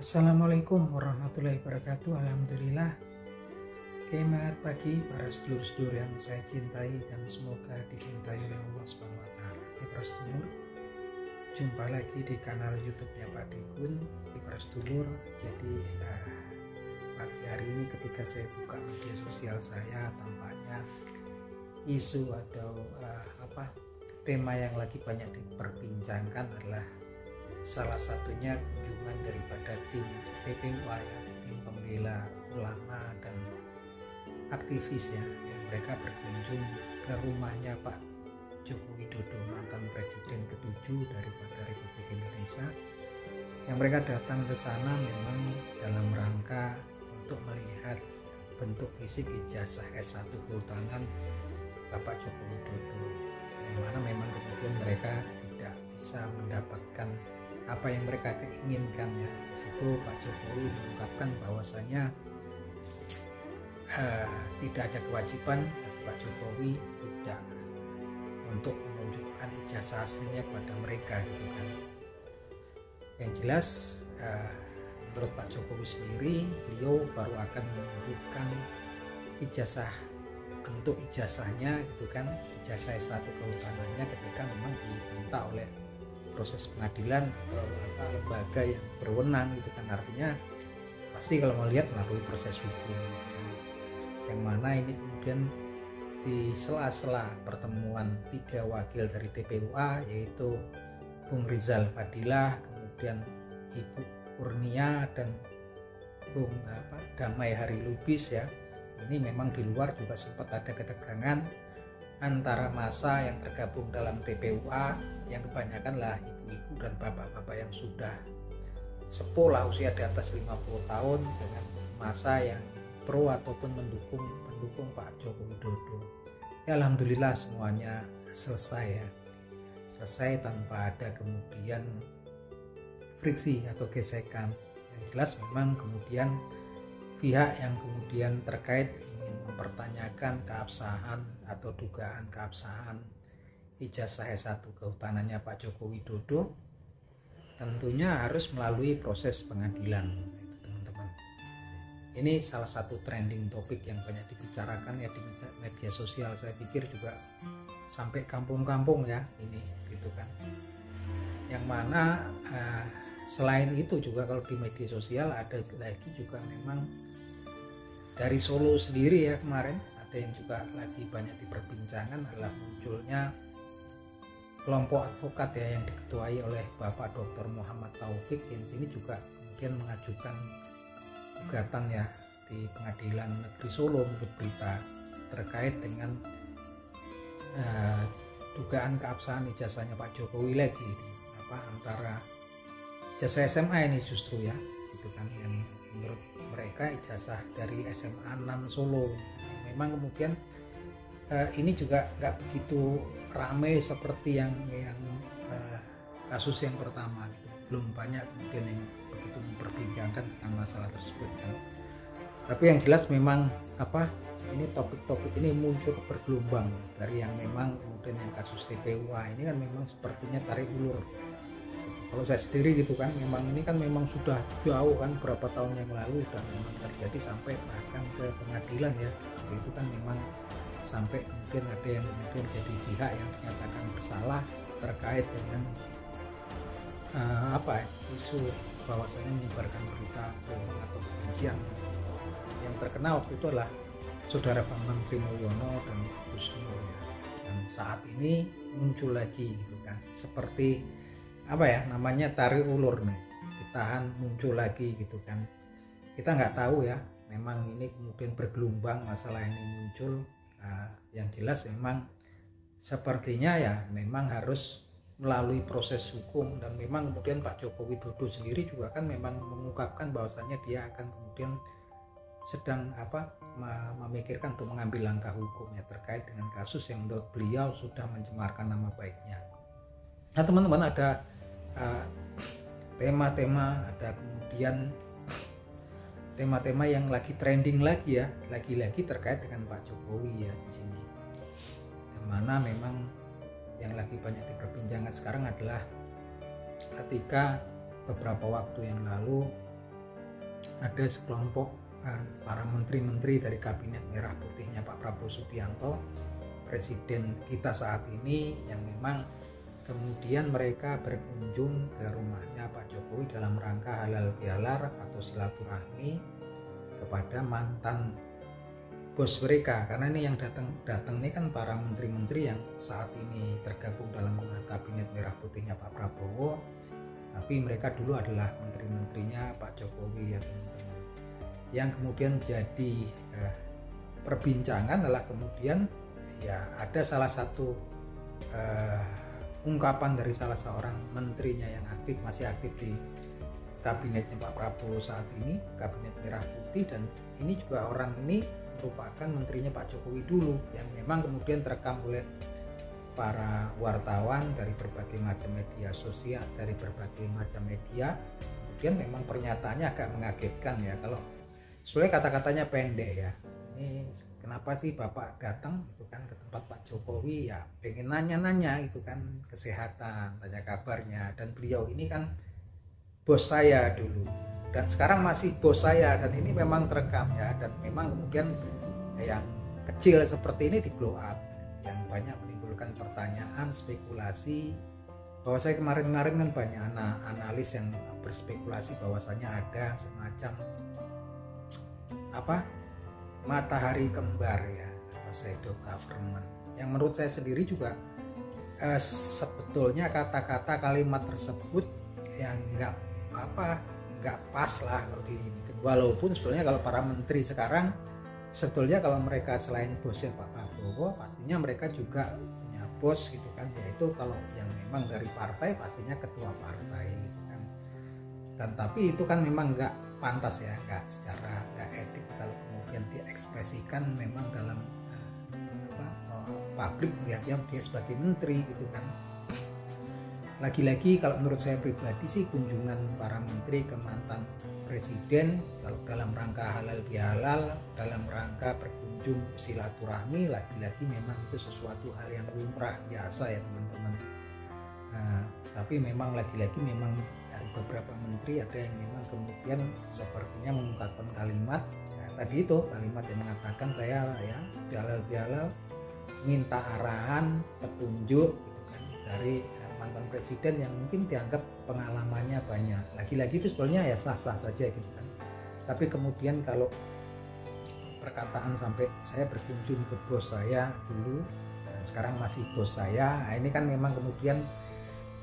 Assalamualaikum warahmatullahi wabarakatuh. Alhamdulillah. Selamat pagi para sedulur-sedulur yang saya cintai dan semoga dicintai oleh Allah Subhanahu wa taala. Para sedulur, jumpa lagi di kanal YouTube-nya Pak Dekun. Para sedulur, jadi pagi hari ini ketika saya buka media sosial saya, tampaknya isu atau tema yang lagi banyak diperbincangkan adalah salah satunya kunjungan daripada tim TPUA ya, tim pembela ulama dan aktivis ya, yang mereka berkunjung ke rumahnya Pak Joko Widodo, mantan presiden ke-7 daripada Republik Indonesia. Yang mereka datang ke sana memang dalam rangka untuk melihat bentuk fisik ijazah S1 kehutanan Bapak Joko Widodo, yang mana memang kemudian mereka tidak bisa mendapatkan apa yang mereka inginkan ya. Di situ Pak Jokowi mengungkapkan bahwasanya tidak ada kewajiban bagi Pak Jokowi tidak untuk menunjukkan ijazah aslinya kepada mereka gitu kan. Yang jelas menurut Pak Jokowi sendiri, beliau baru akan menunjukkan ijazah, bentuk ijazahnya gitu kan, ijazah S1 kehutanannya ketika memang diminta oleh proses pengadilan atau lembaga yang berwenang gitu kan. Artinya pasti kalau mau lihat melalui proses hukum gitu kan. Yang mana ini kemudian di sela-sela pertemuan 3 wakil dari TPUA, yaitu Bung Rizal Fadilah, kemudian Ibu Kurnia dan Bung Damai Hari Lubis ya. Ini memang di luar juga sempat ada ketegangan antara massa yang tergabung dalam TPUA, yang kebanyakan lah ibu-ibu dan bapak-bapak yang sudah sepuh lah, usia di atas 50 tahun, dengan massa yang pro ataupun mendukung Pak Joko Widodo. Ya alhamdulillah semuanya selesai ya, selesai tanpa ada kemudian friksi atau gesekan. Yang jelas memang kemudian pihak yang kemudian terkait ingin mempertanyakan keabsahan atau dugaan keabsahan ijazah S1 kehutanannya Pak Joko Widodo tentunya harus melalui proses pengadilan, teman-teman. Ini salah satu trending topik yang banyak dibicarakan ya di media sosial. Saya pikir juga sampai kampung-kampung ya ini gitu kan. Yang mana selain itu juga kalau di media sosial ada lagi juga memang dari Solo sendiri ya, kemarin ada yang juga lagi banyak diperbincangkan adalah munculnya kelompok advokat ya yang diketuai oleh Bapak Dr. Muhammad Taufik, yang sini juga kemudian mengajukan gugatan ya di Pengadilan Negeri Solo menurut berita terkait dengan dugaan keabsahan ijazahnya Pak Jokowi lagi antara ijazah SMA ini justru ya gitu kan, yang menurut mereka ijazah dari SMA 6 Solo. Memang kemudian ini juga nggak begitu ramai seperti yang kasus yang pertama gitu. Belum banyak kemudian yang begitu memperbincangkan tentang masalah tersebut kan. Tapi yang jelas memang ini topik-topik ini muncul bergelombang dari yang memang kemudian yang kasus TPUA ini kan memang sepertinya tarik ulur. Kalau saya sendiri gitu kan, memang ini kan memang sudah jauh kan, berapa tahun yang lalu dan memang terjadi sampai bahkan ke pengadilan ya. Itu kan memang sampai kemudian ada yang kemudian jadi pihak yang dinyatakan bersalah terkait dengan isu bahwasanya menyebarkan berita bohong atau kebencian. Yang terkena waktu itu adalah saudara Bambang Trimulyono dan Gus Nur ya. Dan saat ini muncul lagi gitu kan, seperti namanya tarik ulur nih, ditahan muncul lagi gitu kan. Kita nggak tahu ya, memang ini kemudian bergelombang masalah ini muncul. Yang jelas memang sepertinya ya memang harus melalui proses hukum, dan memang kemudian Pak Joko Widodo sendiri juga kan memang mengungkapkan bahwasannya dia akan kemudian sedang memikirkan untuk mengambil langkah hukumnya terkait dengan kasus yang menurut beliau sudah mencemarkan nama baiknya. Nah teman-teman, ada tema-tema, ada kemudian tema-tema yang lagi trending lagi ya, lagi-lagi terkait dengan Pak Jokowi ya di sini. Yang mana memang yang lagi banyak diperbincangkan sekarang adalah ketika beberapa waktu yang lalu ada sekelompok para menteri-menteri dari kabinet merah putihnya Pak Prabowo Subianto, presiden kita saat ini, yang memang kemudian mereka berkunjung ke rumahnya Pak Jokowi dalam rangka halal bihalal atau silaturahmi kepada mantan bos mereka. Karena ini yang datang ini kan para menteri-menteri yang saat ini tergabung dalam kabinet merah putihnya Pak Prabowo, tapi mereka dulu adalah menteri-menterinya Pak Jokowi ya teman-teman. Yang kemudian jadi perbincangan adalah kemudian ya ada salah satu ungkapan dari salah seorang menterinya yang masih aktif di kabinetnya Pak Prabowo saat ini, kabinet merah putih, dan ini juga orang ini merupakan menterinya Pak Jokowi dulu, yang memang kemudian terekam oleh para wartawan dari berbagai macam media sosial, dari berbagai macam media. Kemudian memang pernyataannya agak mengagetkan ya, kalau sebenarnya kata-katanya pendek ya. Ini kenapa sih Bapak datang itu kan ke tempat Pak Jokowi, ya pengen nanya-nanya itu kan kesehatan, tanya kabarnya, dan beliau ini kan bos saya dulu dan sekarang masih bos saya, dan ini memang terekam ya, dan memang kemudian yang kecil seperti ini di blow up, yang banyak menimbulkan pertanyaan, spekulasi. Bahwa saya kemarin-kemarin kan banyak analis yang berspekulasi bahwasanya ada semacam matahari kembar ya, atau shadow government, yang menurut saya sendiri juga sebetulnya kata-kata kalimat tersebut yang nggak pas lah kalau di ini. Walaupun sebetulnya kalau para menteri sekarang sebetulnya kalau mereka selain bosnya Pak Prabowo, pastinya mereka juga punya bos gitu kan, yaitu kalau yang memang dari partai pastinya ketua partai gitu kan. Dan tapi itu kan memang nggak pantas ya, nggak etik kalau kemudian diekspresikan memang dalam publik melihatnya dia sebagai menteri gitu kan. Lagi-lagi kalau menurut saya pribadi sih, kunjungan para menteri ke mantan presiden kalau dalam rangka halal bihalal, dalam rangka berkunjung silaturahmi, lagi-lagi memang itu sesuatu hal yang lumrah biasa ya teman-teman. Tapi memang lagi-lagi memang dari beberapa menteri ada yang memang kemudian sepertinya mengungkapkan kalimat tadi itu, kalimat yang mengatakan saya ya halal bihalal, minta arahan, petunjuk gitu kan dari mantan presiden yang mungkin dianggap pengalamannya banyak. Lagi-lagi itu sebetulnya ya sah-sah saja gitu kan. Tapi kemudian kalau perkataan sampai saya berkunjung ke bos saya dulu dan sekarang masih bos saya, nah ini kan memang kemudian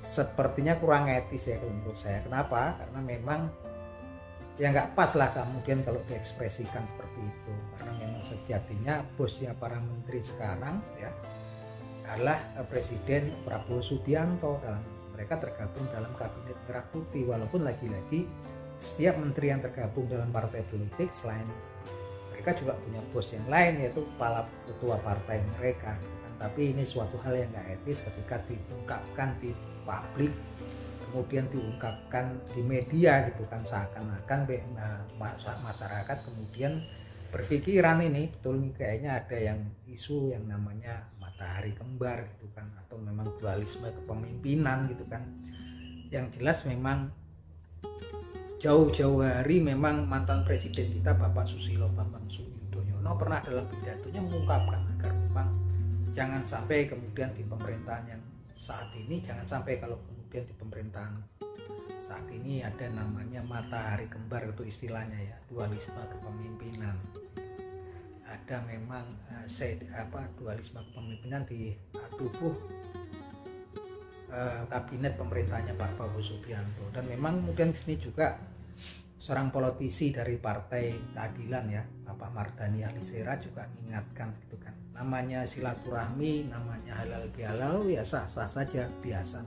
sepertinya kurang etis ya menurut saya. Kenapa? Karena memang ya nggak pas lah kemudian kalau diekspresikan seperti itu. Karena memang sejatinya bosnya para menteri sekarang ya adalah Presiden Prabowo Subianto, dalam mereka tergabung dalam kabinet merah putih. Walaupun lagi-lagi setiap menteri yang tergabung dalam partai politik selain mereka juga punya bos yang lain, yaitu kepala ketua partai mereka gitu kan. Tapi ini suatu hal yang nggak etis ketika diungkapkan di publik, kemudian diungkapkan di media gitu kan, seakan-akan masyarakat kemudian berpikiran ini betul nih kayaknya ada yang isu yang namanya matahari kembar gitu kan, atau memang dualisme kepemimpinan gitu kan. Yang jelas memang jauh-jauh hari memang mantan presiden kita Bapak Susilo Bambang Yudhoyono pernah dalam pidatonya mengungkapkan agar memang jangan sampai kemudian di pemerintahan yang saat ini, jangan sampai kalau kemudian di pemerintahan saat ini ada namanya matahari kembar, itu istilahnya ya, dualisme kepemimpinan. Ada memang dualisme kepemimpinan di tubuh kabinet pemerintahnya Pak Prabowo Subianto. Dan memang kemudian di sini juga seorang politisi dari Partai Keadilan ya, Bapak Mardhani Alisera juga mengingatkan gitu kan, namanya silaturahmi, namanya halal bihalal ya sah-sah saja, biasa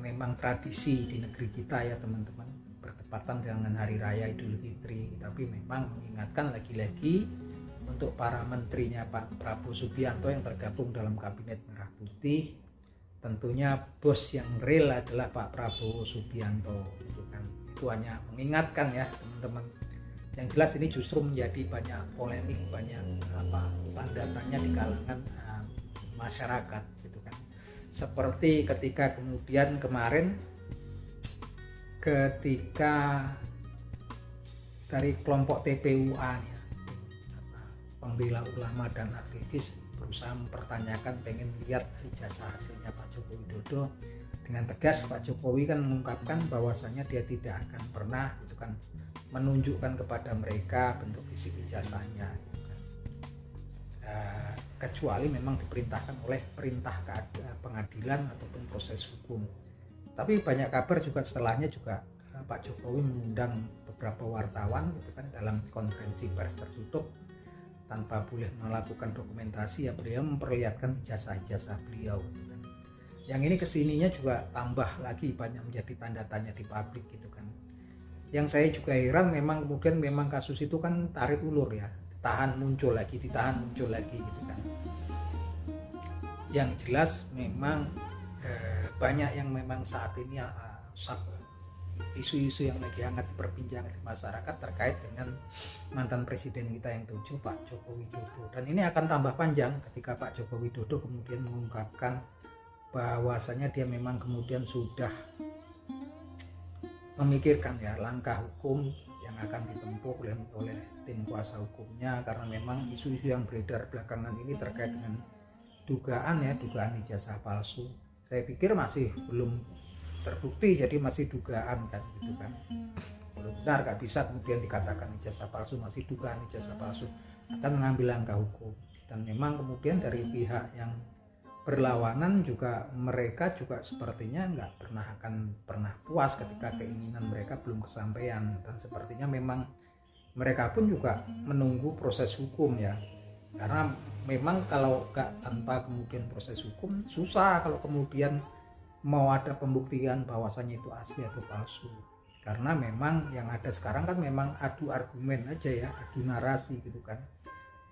memang tradisi di negeri kita ya teman-teman, bertepatan dengan Hari Raya Idul Fitri. Tapi memang mengingatkan lagi-lagi untuk para menterinya Pak Prabowo Subianto yang tergabung dalam kabinet merah putih, tentunya bos yang real adalah Pak Prabowo Subianto gitu kan. Itu hanya mengingatkan ya teman-teman. Yang jelas ini justru menjadi banyak polemik, banyak tanda tanya di kalangan masyarakat gitu kan. Seperti ketika kemudian kemarin ketika dari kelompok TPUA ya, pembela ulama dan aktivis berusaha mempertanyakan, pengen lihat ijazah aslinya Pak Joko Widodo. Dengan tegas Pak Jokowi kan mengungkapkan bahwasanya dia tidak akan pernah gitu kan menunjukkan kepada mereka bentuk fisik ijazahnya gitu kan. Kecuali memang diperintahkan oleh perintah pengadilan ataupun proses hukum. Tapi banyak kabar juga setelahnya juga Pak Jokowi mengundang beberapa wartawan gitu kan dalam konferensi pers tertutup tanpa boleh melakukan dokumentasi, ya beliau memperlihatkan ijazah-ijazah beliau gitu kan. Yang ini kesininya juga tambah lagi banyak menjadi tanda tanya di publik gitu kan. Yang saya juga heran memang kemudian memang kasus itu kan tarik ulur ya, ditahan muncul lagi gitu kan. Yang jelas memang banyak yang memang saat ini isu-isu yang lagi hangat diperbincangkan di masyarakat terkait dengan mantan presiden kita yang 7, Pak Joko Widodo. Dan ini akan tambah panjang ketika Pak Joko Widodo kemudian mengungkapkan bahwasanya dia memang kemudian sudah memikirkan ya langkah hukum yang akan ditempuh oleh tim kuasa hukumnya, karena memang isu-isu yang beredar belakangan ini terkait dengan dugaan ijazah palsu. Saya pikir masih belum terbukti, jadi masih dugaan kan gitu kan. Belum benar, gak bisa kemudian dikatakan ijazah palsu, masih dugaan ijazah palsu, akan mengambil langkah hukum. Dan memang kemudian dari pihak yang berlawanan juga, mereka juga sepertinya nggak akan pernah puas ketika keinginan mereka belum kesampaian, dan sepertinya memang mereka pun juga menunggu proses hukum ya, karena memang kalau nggak tanpa kemudian proses hukum susah kalau kemudian mau ada pembuktian bahwasannya itu asli atau palsu. Karena memang yang ada sekarang kan memang adu argumen aja ya, adu narasi gitu kan.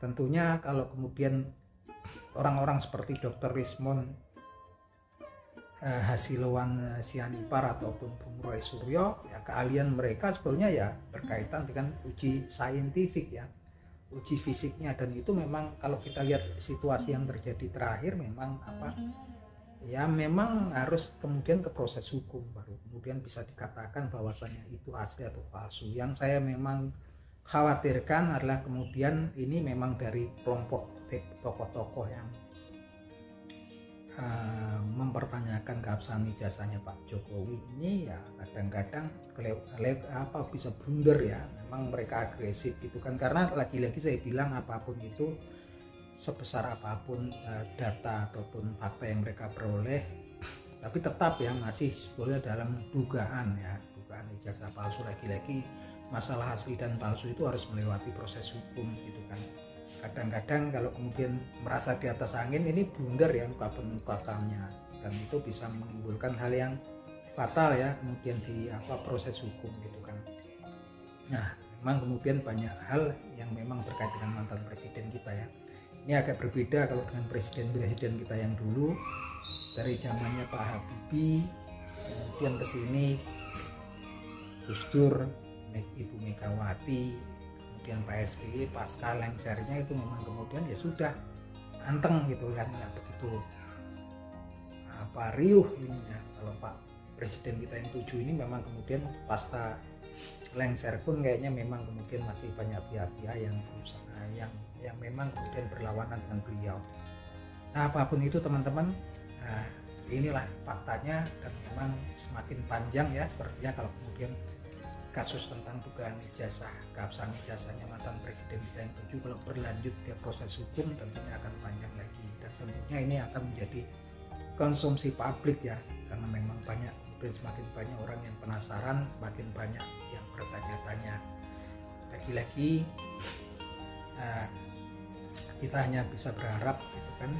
Tentunya kalau kemudian orang-orang seperti Dr. Rismond Hasiloan Sianipar ataupun Bung Roy Suryo, ya keahlian mereka sebetulnya ya berkaitan dengan uji saintifik ya, uji fisiknya. Dan itu memang kalau kita lihat situasi yang terjadi terakhir memang memang harus kemudian ke proses hukum baru kemudian bisa dikatakan bahwasannya itu asli atau palsu. Yang saya memang khawatirkan adalah kemudian ini memang dari kelompok tokoh-tokoh yang mempertanyakan keabsahan ijazahnya Pak Jokowi ini ya kadang-kadang bisa blunder ya, memang mereka agresif gitu kan. Karena lagi-lagi saya bilang apapun itu, sebesar apapun data ataupun fakta yang mereka peroleh, tapi tetap ya masih boleh dalam dugaan ijazah palsu. Lagi-lagi masalah asli dan palsu itu harus melewati proses hukum gitu kan. Kadang-kadang kalau kemudian merasa di atas angin, ini blunder ya ungkapan-ungkapannya, dan itu bisa menimbulkan hal yang fatal ya kemudian di proses hukum gitu kan. Nah, memang kemudian banyak hal yang memang terkait dengan mantan presiden kita ya. Ini agak berbeda kalau dengan presiden-presiden kita yang dulu, dari zamannya Pak Habibie kemudian ke sini Gus Dur, Ibu Megawati, kemudian Pak SBY pasca lengsernya itu memang kemudian ya sudah anteng gitu kan, nggak begitu riuh ininya. Kalau Pak Presiden kita yang 7 ini memang kemudian pasca lengser pun kayaknya memang kemudian masih banyak pihak-pihak yang berusaha yang memang kemudian berlawanan dengan beliau. Nah, apapun itu teman-teman, inilah faktanya, dan memang semakin panjang ya sepertinya kalau kemudian kasus tentang dugaan keabsahan ijazahnya mantan presiden kita yang 7 kalau berlanjut ke proses hukum tentunya akan panjang lagi, dan tentunya ini akan menjadi konsumsi publik ya, karena memang kemudian semakin banyak orang yang penasaran, semakin banyak yang bertanya-tanya. Lagi-lagi kita hanya bisa berharap gitu kan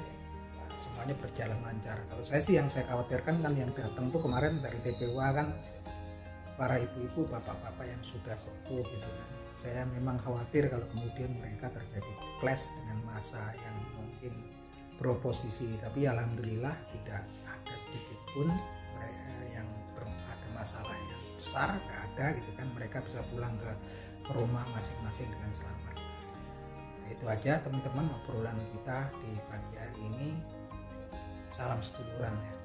semuanya berjalan lancar. Kalau saya sih yang saya khawatirkan kan yang datang tuh kemarin dari TPUA kan para ibu-ibu, bapak-bapak yang sudah sepuh gitu kan. Saya memang khawatir kalau kemudian mereka terjadi clash dengan massa yang mungkin beroposisi, tapi alhamdulillah tidak ada sedikit pun mereka yang ada masalah yang besar, nggak ada gitu kan. Mereka bisa pulang ke rumah masing-masing dengan selamat. Nah, itu aja teman-teman obrolan kita di pagi hari ini. Salam seduluran ya.